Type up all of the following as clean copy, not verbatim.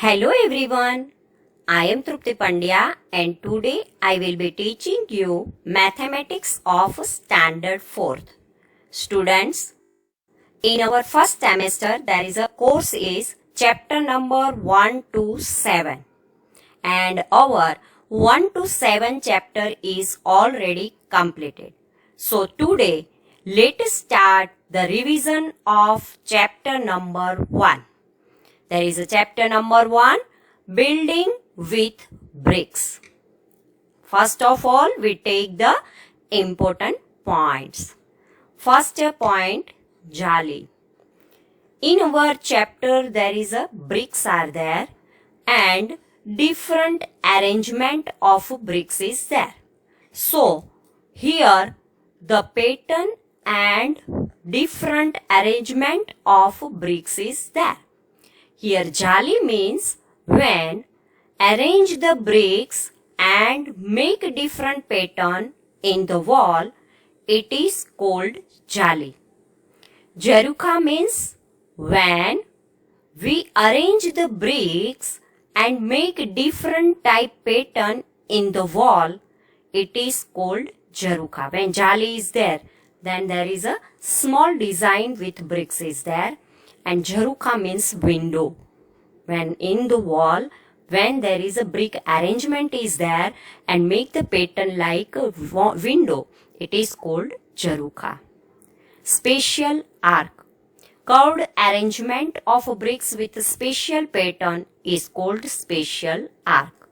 Hello everyone, I am Trupti Pandya and today I will be teaching you Mathematics of Standard 4th. Students, in our first semester there is a course is chapter number 1 to 7 and our 1 to 7 chapter is already completed. So today let us start the revision of chapter number 1. There is a chapter number 1, Building with Bricks. First of all, we take the important points. First point, Jali. In our chapter, there is a bricks are there and different arrangement of bricks is there. So, here the pattern and different arrangement of bricks is there. Here jali means when arrange the bricks and make a different pattern in the wall, it is called jali. Jaruka means when we arrange the bricks and make different type pattern in the wall, it is called jaruka. When jali is there, then there is a small design with bricks is there. And jaruka means window. When in the wall, when there is a brick arrangement is there and make the pattern like a window, it is called jaruka. Spatial arc. Curved arrangement of bricks with a spatial pattern is called spatial arc.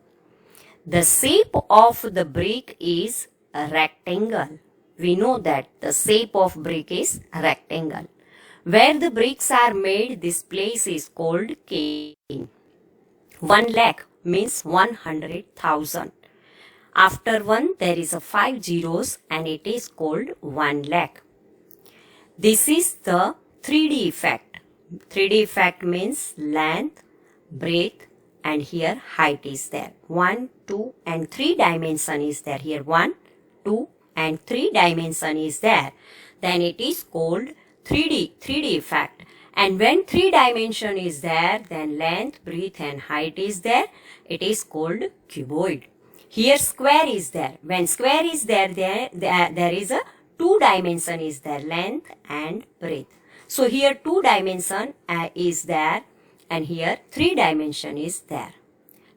The shape of the brick is a rectangle. We know that the shape of brick is rectangle. Where the bricks are made, this place is called cane. 1 lakh means 100,000. After 1, there is a 5 zeros and it is called 1 lakh. This is the 3D effect. 3D effect means length, breadth and here height is there. 1, 2 and 3 dimension is there. Here 1, 2 and 3 dimension is there. Then it is called 3D effect. And when 3 dimension is there, then length, breadth and height is there. It is called cuboid. Here square is there. When square is there, there is a 2 dimension is there, length and breadth. So here 2 dimension is there and here 3 dimension is there.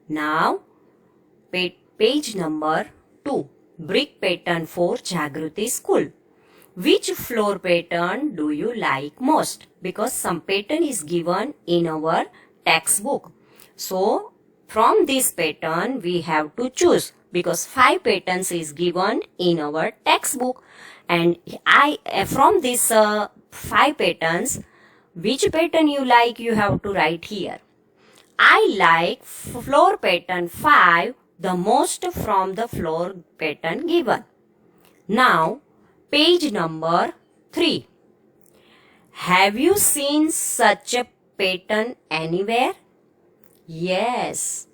Now page number 2, brick pattern for Jagruti School. Which floor pattern do you like most? Because some pattern is given in our textbook. So, from this pattern we have to choose because 5 patterns is given in our textbook. And from this 5 patterns, which pattern you like, you have to write here. I like floor pattern 5 the most from the floor pattern given. Now, page number 3. Have you seen such a pattern anywhere? Yes,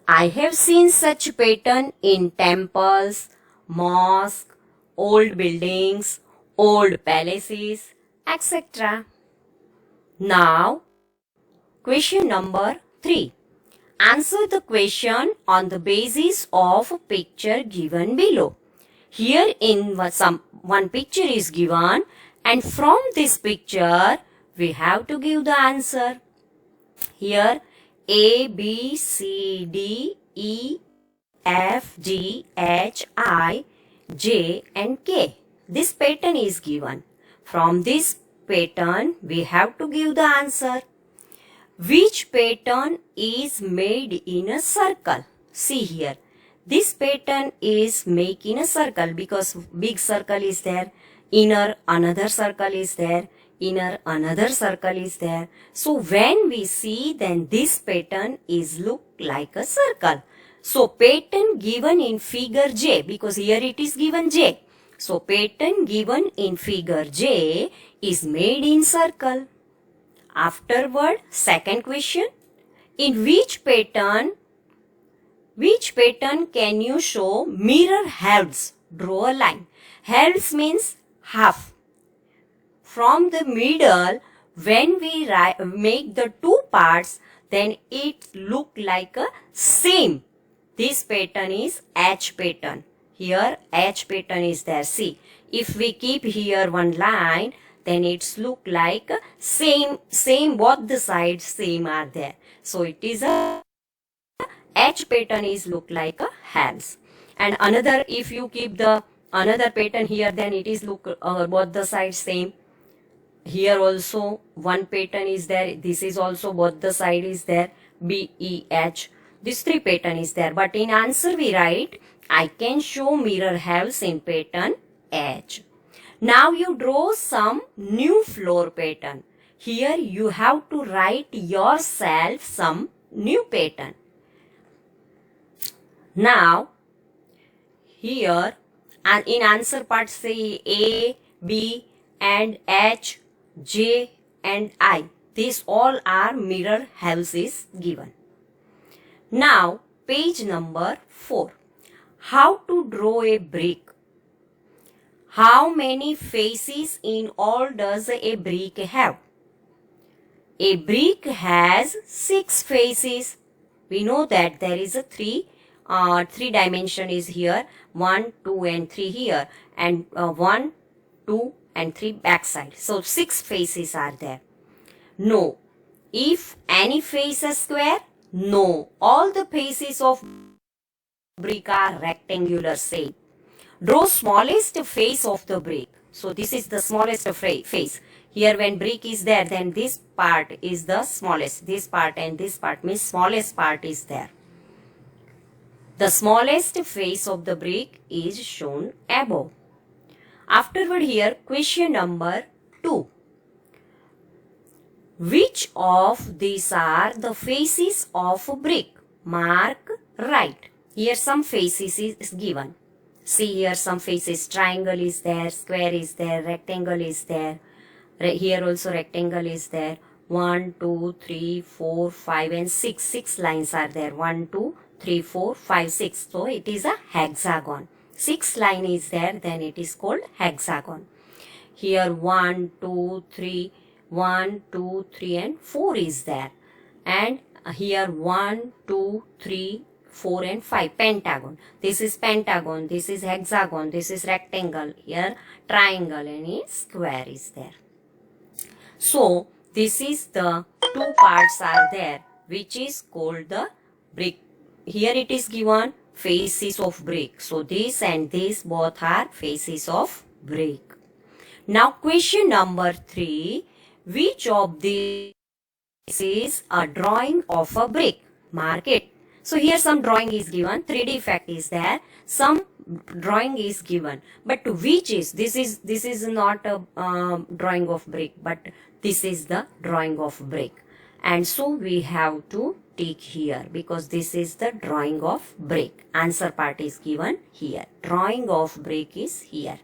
I have seen such pattern in temples, mosques, old buildings, old palaces, etc. Now, question number 3. Answer the question on the basis of picture given below. Here in one picture is given and from this picture we have to give the answer. Here A, B, C, D, E, F, G, H, I, J and K. This pattern is given. From this pattern we have to give the answer. Which pattern is made in a circle? See here. This pattern is made in a circle because big circle is there, inner another circle is there, inner another circle is there. So when we see, then this pattern is look like a circle. So pattern given in figure J, because here it is given J. So pattern given in figure J is made in circle. Afterward, second question. In which pattern can you show mirror halves? Draw a line. Halves means half. From the middle, when we make the two parts, then it look like a same. This pattern is H pattern. Here H pattern is there. See, if we keep here one line, then it's look like same, both the sides same are there. So it is a H pattern is look like a hands. And another, if you keep the another pattern here, then it is look both the sides same. Here also one pattern is there. This is also both the side is there. B, E, H. This three pattern is there. But in answer we write, I can show mirror halves in pattern H. Now you draw some new floor pattern. Here you have to write yourself some new pattern. Now here and in answer part say A, B and H, J and I. These all are mirror halves is given. Now page number 4. How to draw a brick. How many faces in all does a brick have? A brick has 6 faces. We know that there is a three dimension is here, 1, 2 and 3 here, and 1, 2 and 3 backside. So 6 faces are there. No. If any face is square? No. All the faces of brick are rectangular shape. Draw smallest face of the brick. So this is the smallest face. Here when brick is there, then this part is the smallest. This part and this part means smallest part is there. The smallest face of the brick is shown above. Afterward here, question number 2. Which of these are the faces of a brick? Mark right. Here some faces is given. See here some faces, triangle is there, square is there, rectangle is there. Here also rectangle is there. 1, 2, 3, 4, 5 and 6. 6 lines are there. 1, 2, 3, 4, 5, 6. So it is a hexagon. 6 line is there, then it is called hexagon. Here 1, 2, 3, 1, 2, 3 and 4 is there. And here 1, 2, 3, 4 and 5, pentagon. This is pentagon, this is hexagon, this is rectangle, here triangle and square is there. So this is the two parts are there which is called the brick. Here it is given faces of brick. So this and this both are faces of brick. Now question number 3. Which of these is a drawing of a brick? Mark it. So here some drawing is given, 3D effect is there, some drawing is given. But which is, this is not a drawing of brick, but this is the drawing of brick. And so we have to tick here because this is the drawing of brick. Answer part is given here. Drawing of brick is here.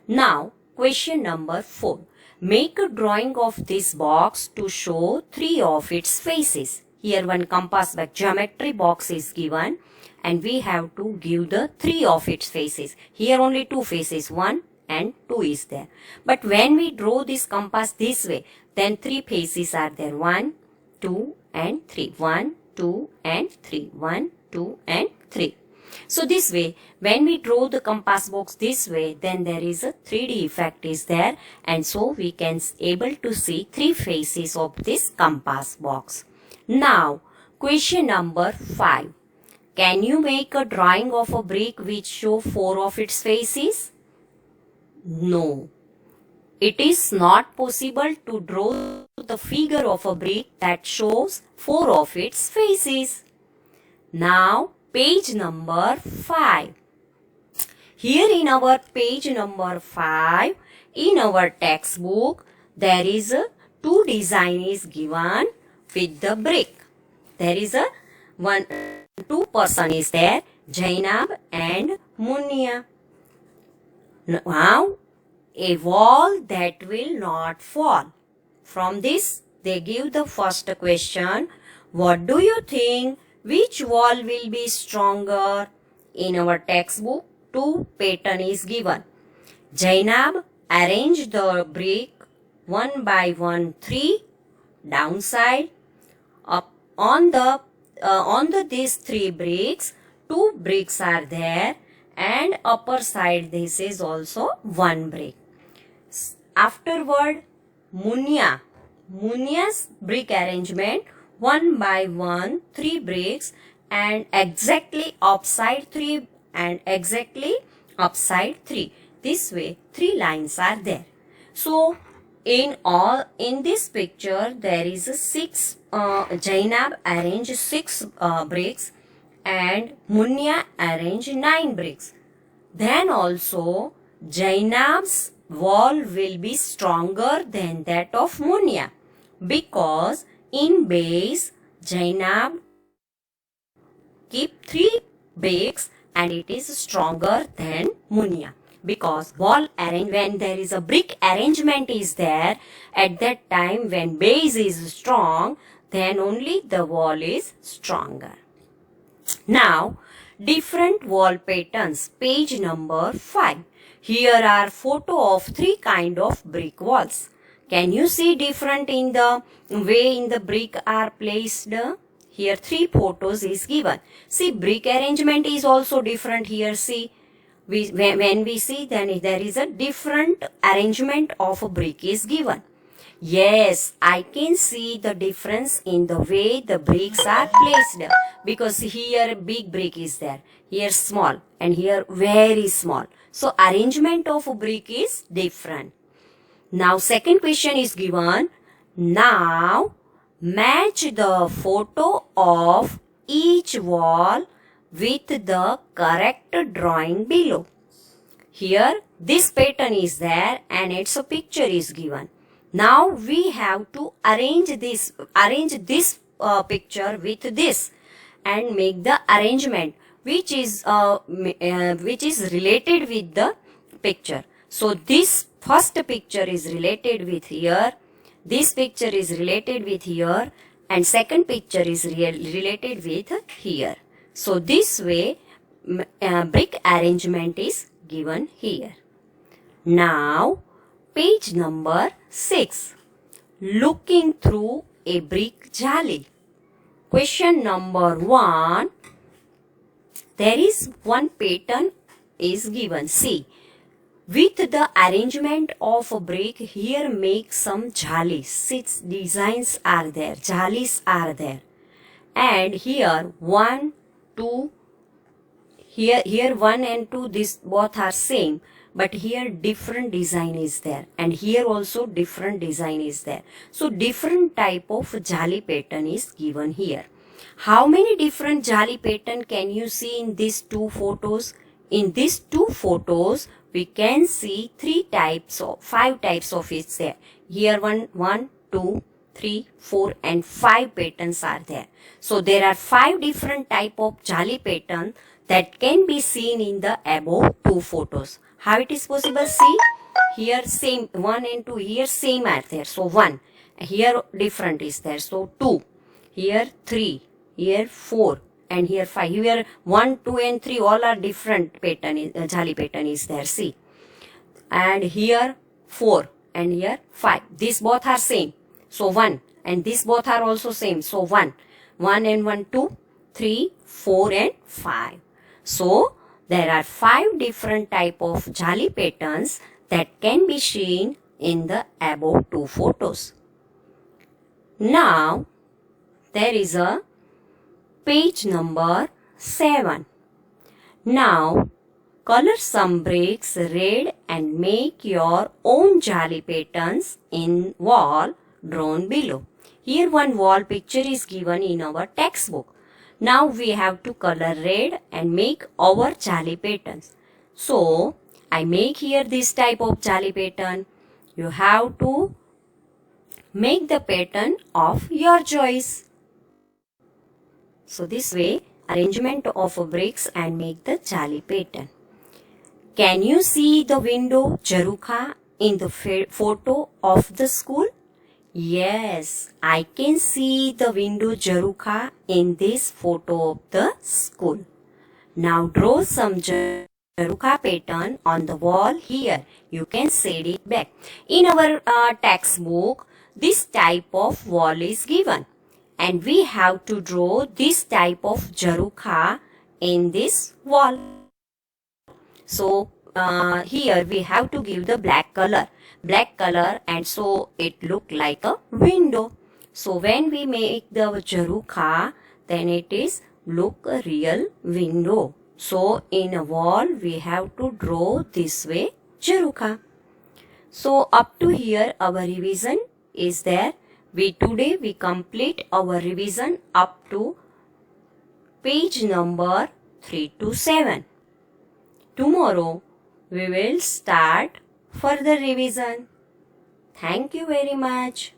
Now question number 4. Make a drawing of this box to show 3 of its faces. Here one compass box geometry box is given and we have to give the 3 of its faces. Here only 2 faces, 1 and 2 is there. But when we draw this compass this way, then 3 faces are there. 1, 2 and 3. 1, 2 and 3. 1, 2 and 3. So this way, when we draw the compass box this way, then there is a 3D effect is there. And so we can able to see 3 faces of this compass box. Now, question number 5. Can you make a drawing of a brick which show 4 of its faces? No. It is not possible to draw the figure of a brick that shows 4 of its faces. Now, page number 5. Here in our page number 5, in our textbook, there is a 2 design is given with the brick. There is a 2 person is there, Jainab and Munia. Now, a wall that will not fall. From this, they give the first question. What do you think? Which wall will be stronger? In our textbook, 2 pattern is given. Jainab arranged the brick one by one 3, downside. Up on the these 3 bricks, 2 bricks are there, and upper side this is also 1 brick. Afterward, Munia's brick arrangement, 1 by 1 3 bricks, and exactly upside 3 and exactly upside 3. This way 3 lines are there. So in this picture there is a 6 Jainab arranged 6 bricks and Munya arranged 9 bricks. Then also Jainab's wall will be stronger than that of Munya, because in base Jainab keep 3 bricks and it is stronger than Munya. Because wall when there is a brick arrangement is there, at that time when base is strong, then only the wall is stronger. Now, different wall patterns, page number 5. Here are photo of 3 kind of brick walls. Can you see different in the way in the brick are placed? Here 3 photos is given. See, brick arrangement is also different here. See, when we see, then there is a different arrangement of a brick is given. Yes, I can see the difference in the way the bricks are placed, because here big brick is there, here small, and here very small. So arrangement of a brick is different. Now second question is given. Now match the photo of each wall with the correct drawing below. Here this pattern is there and its a picture is given. Now we have to arrange this picture with this and make the arrangement which is related with the picture. So this first picture is related with here, this picture is related with here, and second picture is related with here. So this way brick arrangement is given here. Now page number 6. Looking through a brick jali. Question number 1. There is one pattern is given. See, with the arrangement of a brick, here make some jalis. 6 designs are there. Jalis are there. And here 1, 2, here 1 and 2, this both are same. But here different design is there, and here also different design is there. So different type of jali pattern is given here. How many different jali pattern can you see in these 2 photos? In these 2 photos, we can see 5 types of it there. Here 1, 2, 3, 4 and 5 patterns are there. So there are 5 different type of jali pattern that can be seen in the above 2 photos. How it is possible? See, here same 1 and 2, here same are there. So 1, here different is there. So 2, here 3, here 4 and here 5. Here 1, 2 and 3 all are different pattern, jali pattern is there. See, and here 4 and here 5. These both are same. So 1, and these both are also same. So 1 and 1, 2, 3, 4 and 5. So there are 5 different type of jali patterns that can be seen in the above 2 photos. Now there is a page number 7. Now color some bricks red and make your own jali patterns in wall drawn below. Here one wall picture is given in our textbook. Now we have to color red and make our jali patterns. So I make here this type of jali pattern. You have to make the pattern of your choice. So this way arrangement of bricks and make the jali pattern. Can you see the window Jarukha in the photo of the school? Yes, I can see the window Jarukha in this photo of the school. Now draw some Jarukha pattern on the wall here. You can set it back. In our textbook, this type of wall is given. And we have to draw this type of Jarukha in this wall. So here we have to give the black color and so it look like a window. So when we make the Jarukha, then it is look a real window. So in a wall we have to draw this way Jarukha. So up to here our revision is there. Today we complete our revision up to page number 3 to 7. Tomorrow we will start further revision. Thank you very much.